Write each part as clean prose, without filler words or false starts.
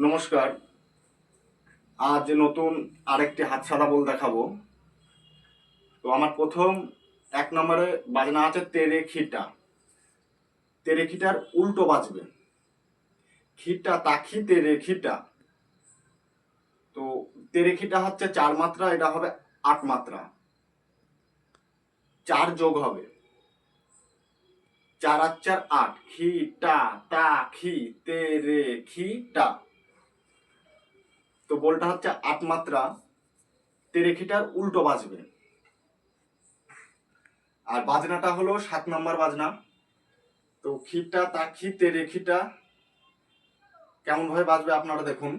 নমস্কার। আজ নতুন আরেকটি হাতছাড়া বল দেখাবো। তো আমার প্রথম 1 নম্বরে বাজনা আছে তেরে খিটা। তেরে খিটার উল্টো বাজবে, খিটা তাখি তেরে খিটা। তো তেরে খিটা হচ্ছে 4 মাত্রা, এটা হবে 8 মাত্রা। 4 যোগ হবে, 4 আর 4 8। খিটা তাখি তেরে খিটা। তো বলটা হচ্ছে 8 মাত্রা, তেরে খিটার উল্টো বাজবে। আর বাজনাটা হলো 7 নম্বর বাজনা। তো খিটা তাখি তেরে খিটা কেমন ভাবে বাজবে আপনারা দেখুন।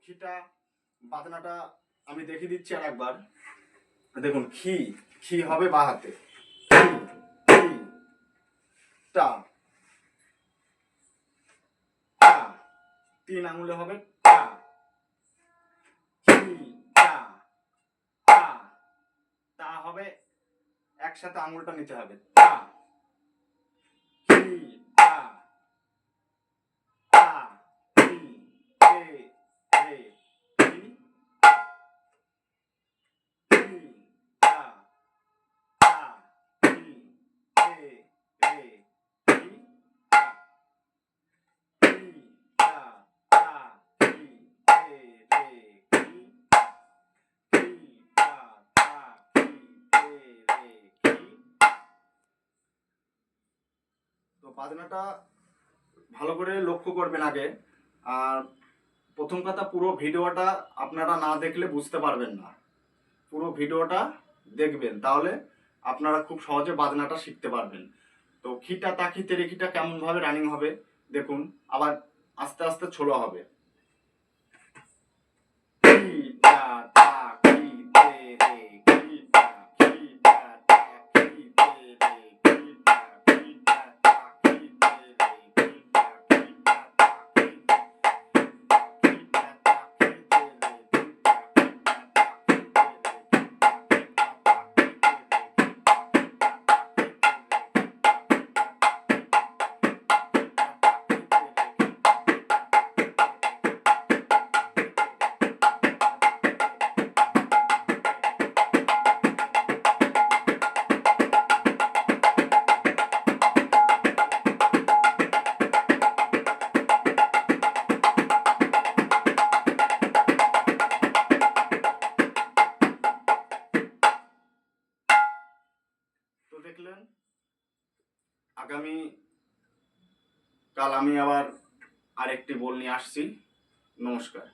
খিটা বাজনাটা আমি দেখিয়ে দিচ্ছি আর একবার। দেখুন, খি খি হবে বা হাতে, টা টা 3 আঙুলে হবে টা, খি টা টা। তা হবে একসাথে আঙুলটা নিতে হবে, টা খি টা টা খি তে রে খি খি টা টা খি তে রে খি টা খি টা টা খি তে রে খি খি টা টা খি তে রে খি। তো বাজনাটা ভালো করে লক্ষ্য করবেন আগে। আর প্রথম কথা, পুরো ভিডিওটা আপনারা না দেখলে বুঝতে পারবেন না। পুরো ভিডিওটা দেখবেন, তাহলে আপনারা খুব সহজে বাজনাটা শিখতে পারবেন। তো খিটা তাকি তেরে খিটা কেমন ভাবে রানিং হবে দেখুন। আবার আস্তে আস্তে ছোলো হবে। খিটা তাকি তেরে খিটা, খিটা তাকি তেরে খিটা, খিটা তাকি তেরে খিটা, খিটা তাকি তো দেখলেন, আগামী কাল আমি আবার আরেকটি বল নিয়ে আসছি। নমস্কার।